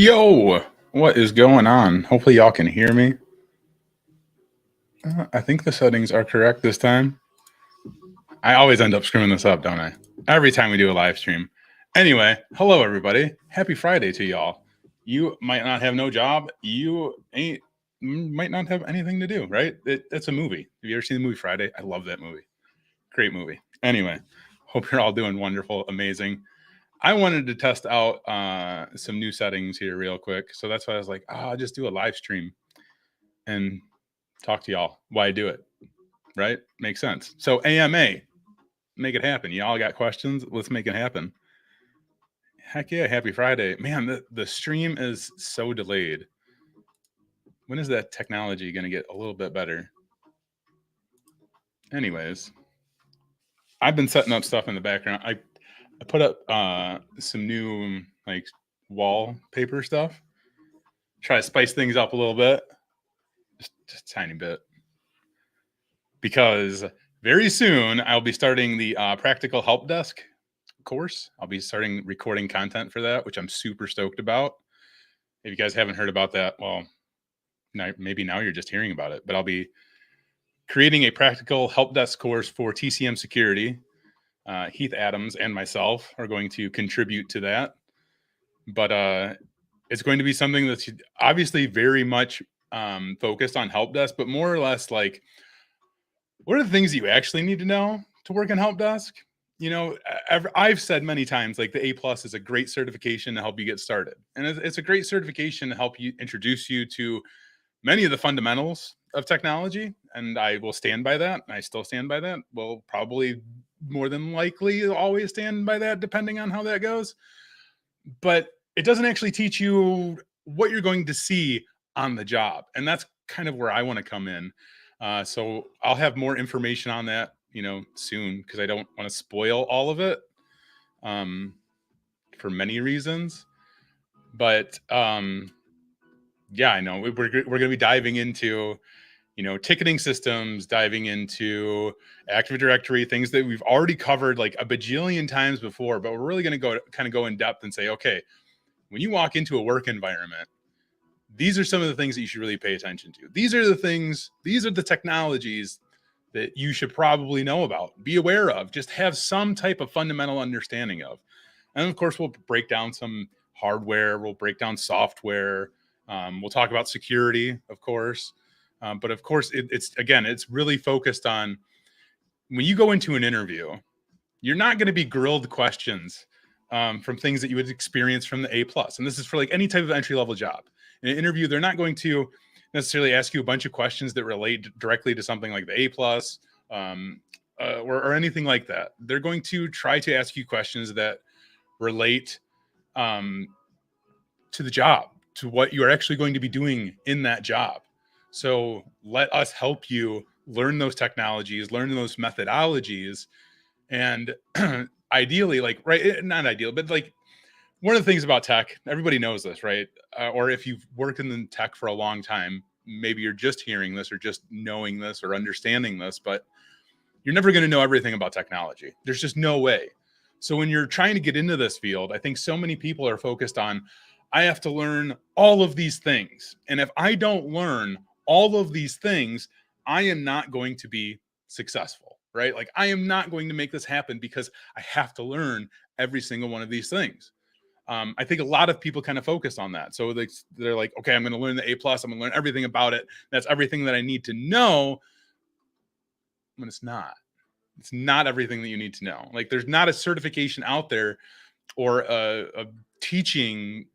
Yo, what is going on? Hopefully y'all can hear me. I think the settings are correct this time. I always end up screwing this up, don't I? Every time we do a live stream. Anyway, hello everybody. Happy Friday to y'all. You might not have no job. You might not have anything to do, right? It's a movie. Have you ever seen the movie Friday? I love that movie. Great movie. Anyway, hope you're all doing wonderful, amazing. I wanted to test out some new settings here real quick. So that's why I was like, I'll just do a live stream and talk to y'all why I do it. Right? Makes sense. So AMA, make it happen. Y'all got questions? Let's make it happen. Heck yeah, happy Friday. Man, the stream is so delayed. When is that technology going to get a little bit better? Anyways, I've been setting up stuff in the background. I put up some new like wallpaper stuff. Try to spice things up a little bit. Just a tiny bit. Because very soon I'll be starting the Practical Help Desk course. I'll be starting recording content for that, which I'm super stoked about. If you guys haven't heard about that, well, maybe now you're just hearing about it, but I'll be creating a Practical Help Desk course for TCM Security. Heath Adams and myself are going to contribute to that. But it's going to be something that's obviously very much focused on help desk, but more or less like, what are the things you actually need to know to work in help desk? You know, I've said many times, like the A+ is a great certification to help you get started. And it's a great certification to help you introduce you to many of the fundamentals of technology. And I will stand by that. I still stand by that. We'll probably more than likely always stand by that, depending on how that goes. But it doesn't actually teach you what you're going to see on the job. And that's kind of where I want to come in. So I'll have more information on that, soon, because I don't want to spoil all of it for many reasons. But yeah, I know we're going to be diving into, ticketing systems, diving into Active Directory, things that we've already covered like a bajillion times before. But we're really going to go in depth and say, okay, when you walk into a work environment, these are some of the things that you should really pay attention to. These are the technologies that you should probably know about, be aware of, just have some type of fundamental understanding of. And of course, we'll break down some hardware, we'll break down software, we'll talk about security, of course. But of course, it's really focused on when you go into an interview, you're not going to be grilled questions from things that you would experience from the A+. And this is for like any type of entry-level job. In an interview, they're not going to necessarily ask you a bunch of questions that relate directly to something like the A+, or anything like that. They're going to try to ask you questions that relate to the job, to what you're actually going to be doing in that job. So let us help you learn those technologies, learn those methodologies, and ideally, not ideal, but like one of the things about tech, everybody knows this, right? Or if you've worked in the tech for a long time, maybe you're just hearing this or just knowing this or understanding this, but you're never going to know everything about technology. There's just no way. So when you're trying to get into this field, I think so many people are focused on, I have to learn all of these things. And if I don't learn all of these things, I am not going to be successful, right? Like I am not going to make this happen because I have to learn every single one of these things. I think a lot of people kind of focus on that. So they're like, okay, I'm going to learn the A+, I'm going to learn everything about it. That's everything that I need to know. But it's not. It's not everything that you need to know. Like there's not a certification out there or a teaching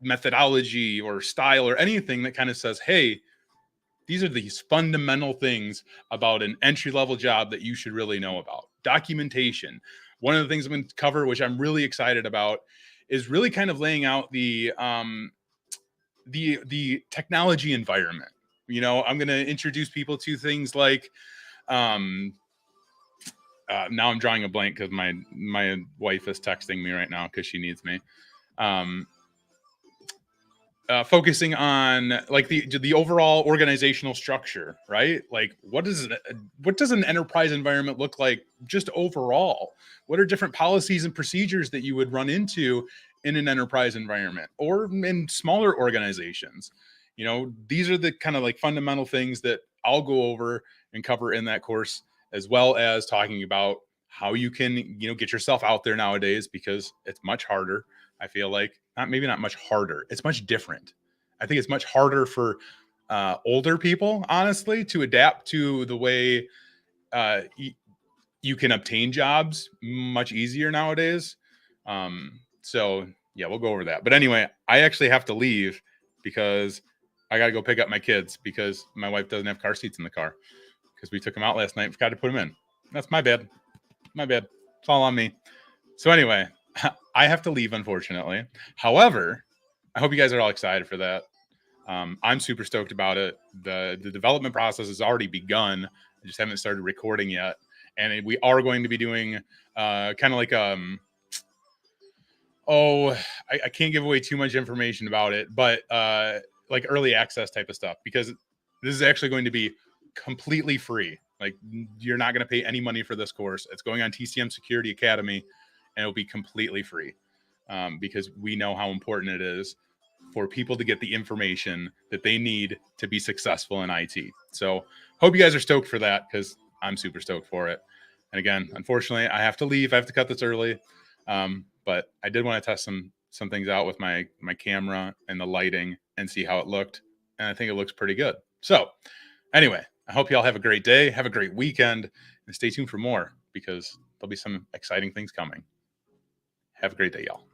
methodology or style or anything that kind of says, hey, these are these fundamental things about an entry-level job that you should really know about. Documentation. One of the things I'm going to cover, which I'm really excited about, is really kind of laying out the technology environment. I'm going to introduce people to things like, now I'm drawing a blank because my wife is texting me right now because she needs me. Focusing on like the overall organizational structure, right? Like what does an enterprise environment look like just overall? What are different policies and procedures that you would run into in an enterprise environment or in smaller organizations. These are the kind of like fundamental things that I'll go over and cover in that course, as well as talking about how you can, get yourself out there nowadays, because it's much harder. I feel like maybe not much harder. It's much different. I think it's much harder for older people, honestly, to adapt to the way you can obtain jobs much easier nowadays. So yeah, we'll go over that. But anyway, I actually have to leave because I got to go pick up my kids because my wife doesn't have car seats in the car because we took them out last night and forgot to put them in. That's my bad. My bad. It's all on me. So anyway, I have to leave, unfortunately. However, I hope you guys are all excited for that. I'm super stoked about it. The development process has already begun. I just haven't started recording yet. And we are going to be doing kind of like I can't give away too much information about it, but like early access type of stuff, because this is actually going to be completely free. Like, you're not going to pay any money for this course. It's going on TCM Security Academy, and it'll be completely free because we know how important it is for people to get the information that they need to be successful in IT. So hope you guys are stoked for that, because I'm super stoked for it. And again, unfortunately, I have to leave. I have to cut this early. But I did want to test some things out with my camera and the lighting and see how it looked. And I think it looks pretty good. So anyway, I hope y'all have a great day. Have a great weekend, and stay tuned for more, because there'll be some exciting things coming. Have a great day, y'all.